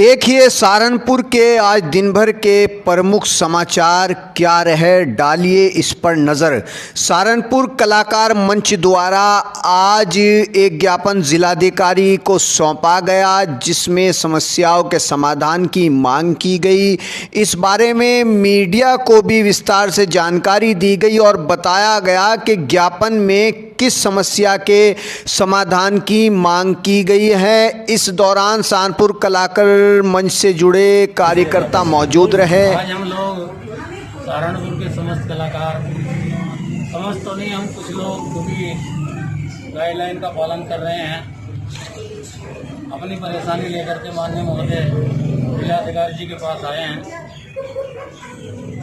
देखिए सहारनपुर के आज दिन भर के प्रमुख समाचार क्या रहे, डालिए इस पर नज़र। सहारनपुर कलाकार मंच द्वारा आज एक ज्ञापन जिलाधिकारी को सौंपा गया, जिसमें समस्याओं के समाधान की मांग की गई। इस बारे में मीडिया को भी विस्तार से जानकारी दी गई और बताया गया कि ज्ञापन में किस समस्या के समाधान की मांग की गई है। इस दौरान सहारनपुर कलाकार मंच से जुड़े कार्यकर्ता मौजूद रहे। आज हम लोग सहारनपुर के समस्त कलाकार, समस्त तो नहीं, हम कुछ लोग जो भी गाइडलाइन का पालन कर रहे हैं, अपनी परेशानी लेकर के माननीय महोदय जिलाधिकारी जी के पास आए हैं।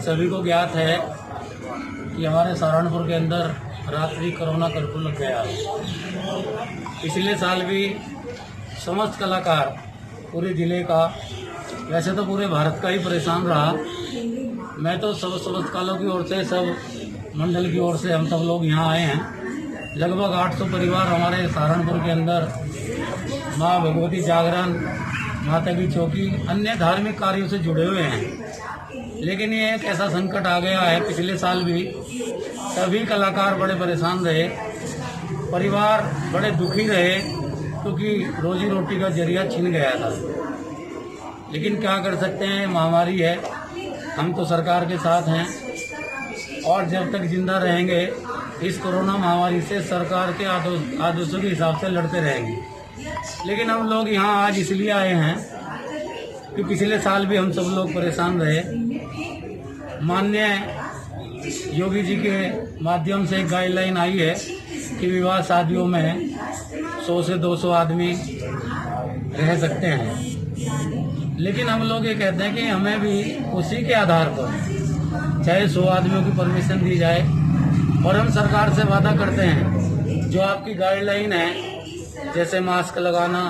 सभी को ज्ञात है कि हमारे सहारनपुर के अंदर रात्रि कोरोना कर्फ्यू लग गया है। पिछले साल भी समस्त कलाकार पूरे जिले का, वैसे तो पूरे भारत का ही परेशान रहा। मैं तो समस्त कालों की ओर से, सब मंडल की ओर से हम सब लोग यहाँ आए हैं। लगभग 800 परिवार हमारे सहारनपुर के अंदर माँ भगवती जागरण, माता की चौकी, अन्य धार्मिक कार्यों से जुड़े हुए हैं। लेकिन ये एक ऐसा संकट आ गया है, पिछले साल भी सभी कलाकार बड़े परेशान रहे, परिवार बड़े दुखी रहे, क्योंकि रोजी रोटी का जरिया छिन गया था। लेकिन क्या कर सकते हैं, महामारी है, हम तो सरकार के साथ हैं और जब तक जिंदा रहेंगे इस कोरोना महामारी से सरकार के आदेशों के हिसाब से लड़ते रहेंगे। लेकिन हम लोग यहाँ आज इसलिए आए हैं कि पिछले साल भी हम सब लोग परेशान रहे। माननीय योगी जी के माध्यम से एक गाइडलाइन आई है कि विवाह शादियों में 100 से 200 आदमी रह सकते हैं। लेकिन हम लोग ये कहते हैं कि हमें भी उसी के आधार पर चाहे 100 आदमियों की परमिशन दी जाए, और हम सरकार से वादा करते हैं जो आपकी गाइडलाइन है, जैसे मास्क लगाना,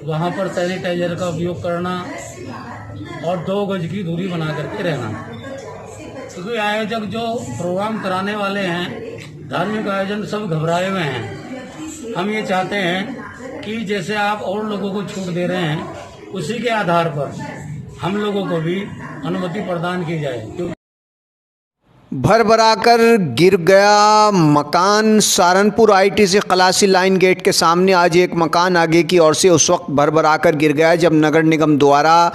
वहाँ पर सैनिटाइजर का उपयोग करना और 2 गज की दूरी बना करके रहना। क्योंकि आयोजक जो प्रोग्राम कराने वाले हैं, धार्मिक आयोजन, सब घबराए हुए हैं। हम ये चाहते हैं कि जैसे आप और लोगों को छूट दे रहे हैं, उसी के आधार पर हम लोगों को भी अनुमति प्रदान की जाए। भरभराकर गिर गया मकान। सहारनपुर आईटीसी खलासी लाइन गेट के सामने आज एक मकान आगे की ओर से उस वक्त भरभराकर गिर गया जब नगर निगम द्वारा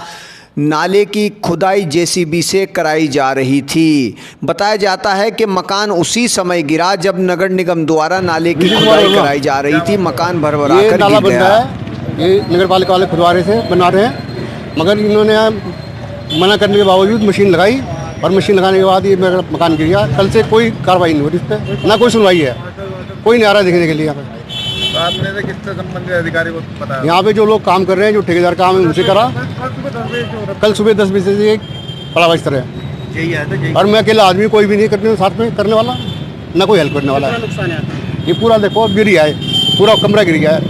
नाले की खुदाई जेसीबी से कराई जा रही थी। बताया जाता है कि मकान उसी समय गिरा जब नगर निगम द्वारा नाले की खुदाई कराई जा रही थी। मकान भरभराकर गिर गया। ये नगर पालिका वाले खुदवारे से बना रहे हैं, मगर इन्होंने मना करने के बावजूद मशीन लगाई और मशीन लगाने के बाद ये मेरा मकान गिर गया। कल से कोई कार्रवाई नहीं हो रही इस पर, ना कोई सुनवाई है, कोई नहीं आ रहा देखने के लिए। यहाँ पे तो आपने किससे संबंधित अधिकारी को बताया? यहाँ पे जो लोग काम कर रहे हैं, जो ठेकेदार काम है, उनसे करा। कल सुबह 10 बजे से एक पड़ावाज तरह यही है, और मैं अकेला आदमी, कोई भी नहीं करने साथ में करने वाला, ना कोई हेल्प करने वाला है। नुकसान है ये पूरा देखो गिर गया है, पूरा कमरा गिर गया है,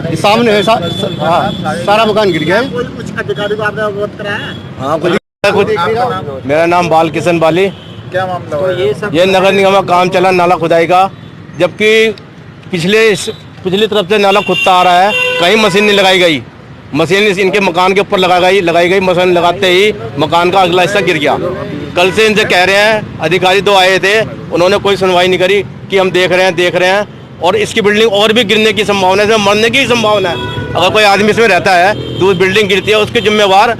ये सामने है, सारा मकान गिर गया है। कुछ अधिकारी को आपने अवगत कराया? हाँ, मेरा नाम बाल किशन बाली। क्या मामला हुआ? ये नगर निगम का काम चला नाला खुदाई का, जबकि पिछली तरफ से नाला खुदता आ रहा है, कहीं मशीन नहीं लगाई गई। मशीन इनके मकान के ऊपर लगाई गई। मशीन लगाते ही मकान का अगला हिस्सा गिर गया। कल से इनसे कह रहे हैं, अधिकारी 2 आए थे, उन्होंने कोई सुनवाई नहीं करी कि हम देख रहे हैं और इसकी बिल्डिंग और भी गिरने की संभावना है, मरने की संभावना है। अगर कोई आदमी इसमें रहता है, दूसरी बिल्डिंग गिरती है, उसकी जिम्मेवार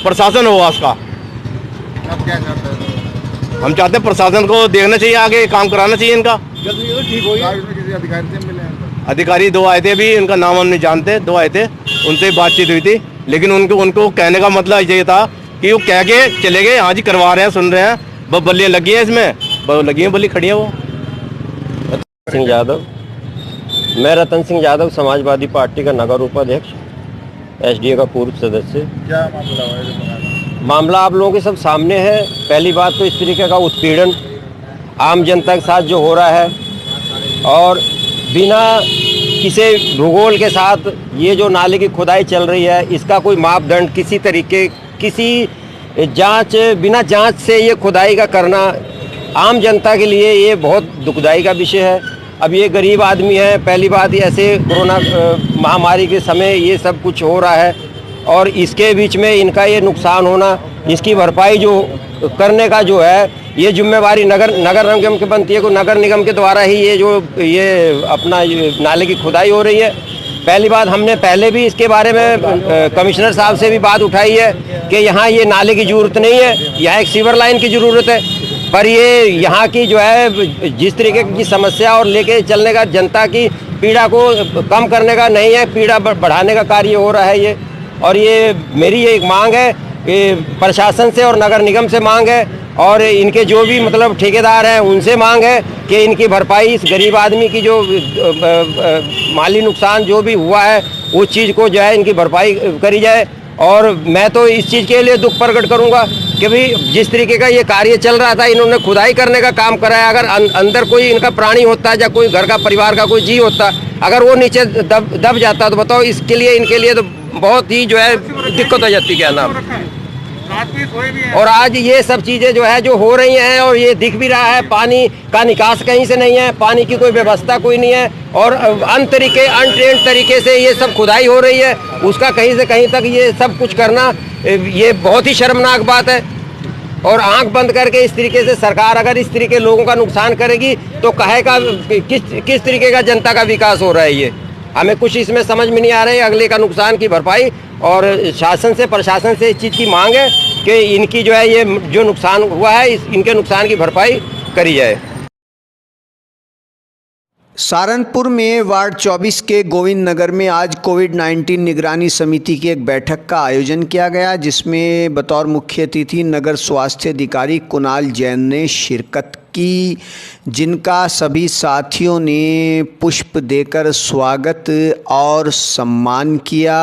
प्रशासन होगा उसका। आप क्या चाहते हैं? हम चाहते हैं प्रशासन को देखना चाहिए, आगे काम कराना चाहिए इनका। ठीक हो गया? किसी अधिकारी से मिले हैं? अधिकारी 2 आए थे, भी इनका नाम हम नहीं जानते, 2 आए थे, उनसे बातचीत हुई थी। लेकिन उनको कहने का मतलब ये था कि वो कह के चले गए, हाँ जी करवा रहे हैं, सुन रहे हैं, बस बल्लियाँ लगी हैं, इसमें लगी हैं, बल्ली खड़ी है। वो सिंह यादव, मैं रतन सिंह यादव, समाजवादी पार्टी का नगर उपाध्यक्ष, एसडीए का पूर्व सदस्य। क्या मामला हुआ? मामला आप लोगों के सब सामने है। पहली बात तो इस तरीके का उत्पीड़न आम जनता के साथ जो हो रहा है, और बिना किसी भूगोल के साथ ये जो नाले की खुदाई चल रही है, इसका कोई मापदंड, किसी तरीके, किसी बिना जांच से ये खुदाई का करना आम जनता के लिए ये बहुत दुखदाई का विषय है। अब ये गरीब आदमी है, पहली बात ये ऐसे कोरोना महामारी के समय ये सब कुछ हो रहा है, और इसके बीच में इनका ये नुकसान होना, इसकी भरपाई जो करने का जो है ये जिम्मेवारी नगर निगम की बनती है। को नगर निगम के द्वारा ही ये अपना नाले की खुदाई हो रही है। पहली बात, हमने पहले भी इसके बारे में कमिश्नर साहब से भी बात उठाई है कि यहाँ ये नाले की ज़रूरत नहीं है, यहाँ एक सीवर लाइन की ज़रूरत है। पर ये यहाँ की जो है जिस तरीके की समस्या और लेके चलने का जनता की पीड़ा को कम करने का नहीं है, पीड़ा बढ़ाने का कार्य हो रहा है ये। और ये मेरी ये एक मांग है कि प्रशासन से और नगर निगम से मांग है और इनके जो भी मतलब ठेकेदार हैं उनसे मांग है कि इनकी भरपाई, इस गरीब आदमी की जो माली नुकसान जो भी हुआ है उस चीज़ को जो है इनकी भरपाई करी जाए। और मैं तो इस चीज़ के लिए दुख प्रकट करूंगा कि भाई जिस तरीके का ये कार्य चल रहा था, इन्होंने खुदाई करने का काम करा है। अगर अंदर कोई इनका प्राणी होता या कोई घर का परिवार का कोई जी होता, अगर वो नीचे दब जाता तो बताओ, इसके लिए इनके लिए तो बहुत ही जो है दिक्कत हो जाती क्या नाम। और आज ये सब चीज़ें जो है जो हो रही हैं और ये दिख भी रहा है, पानी का निकास कहीं से नहीं है, पानी की कोई व्यवस्था कोई नहीं है और अनट्रेंड तरीके से ये सब खुदाई हो रही है। उसका कहीं से कहीं तक ये सब कुछ करना ये बहुत ही शर्मनाक बात है। और आंख बंद करके इस तरीके से सरकार अगर इस तरीके लोगों का नुकसान करेगी तो कहेगा किस तरीके का जनता का विकास हो रहा है। ये हमें कुछ इसमें समझ में नहीं आ रहा है। अगले का नुकसान की भरपाई और शासन से प्रशासन से इस चीज़ की मांग है कि इनकी जो है ये जो नुकसान हुआ है इनके नुकसान की भरपाई करी जाए। सहारनपुर में वार्ड 24 के गोविंद नगर में आज कोविड-19 निगरानी समिति की एक बैठक का आयोजन किया गया, जिसमें बतौर मुख्य अतिथि नगर स्वास्थ्य अधिकारी कुणाल जैन ने शिरकत की, जिनका सभी साथियों ने पुष्प देकर स्वागत और सम्मान किया।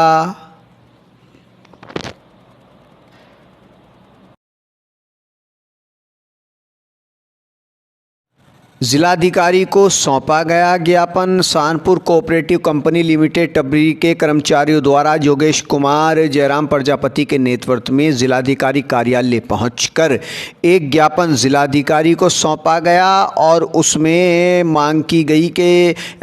जिलाधिकारी को सौंपा गया ज्ञापन। सहारनपुर कोऑपरेटिव कंपनी लिमिटेड टबरी के कर्मचारियों द्वारा योगेश कुमार जयराम प्रजापति के नेतृत्व में जिलाधिकारी कार्यालय पहुंचकर एक ज्ञापन जिलाधिकारी को सौंपा गया और उसमें मांग की गई कि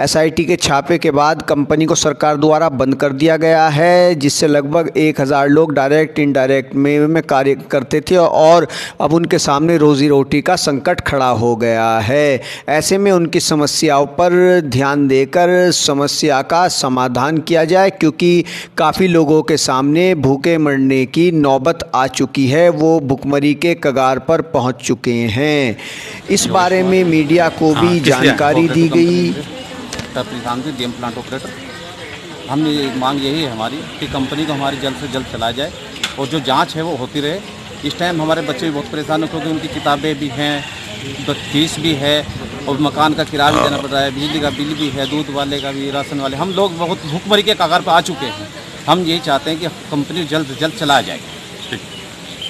एसआईटी के छापे के बाद कंपनी को सरकार द्वारा बंद कर दिया गया है, जिससे लगभग 1000 लोग डायरेक्ट इनडायरेक्ट में कार्य करते थे और अब उनके सामने रोजी रोटी का संकट खड़ा हो गया है। ऐसे में उनकी समस्याओं पर ध्यान देकर समस्या का समाधान किया जाए, क्योंकि काफ़ी लोगों के सामने भूखे मरने की नौबत आ चुकी है, वो भुखमरी के कगार पर पहुंच चुके हैं। इस बारे में मीडिया को भी जानकारी दी गई। डीएम प्लांट ऑपरेटर, हमने मांग यही है हमारी कि कंपनी को हमारी जल्द से जल्द चलाया जाए और जो जांच है वो होती रहे। इस टाइम हमारे बच्चे भी बहुत परेशान हैं क्योंकि उनकी किताबें भी हैं, फीस भी है और मकान का किराया भी देना पड़ रहा है, बिजली का बिल भी है, दूध वाले का भी, राशन वाले, हम लोग बहुत भुखमरी के कगार पर आ चुके हैं। हम यही चाहते हैं कि कंपनी जल्द से जल्द चलाया जाए।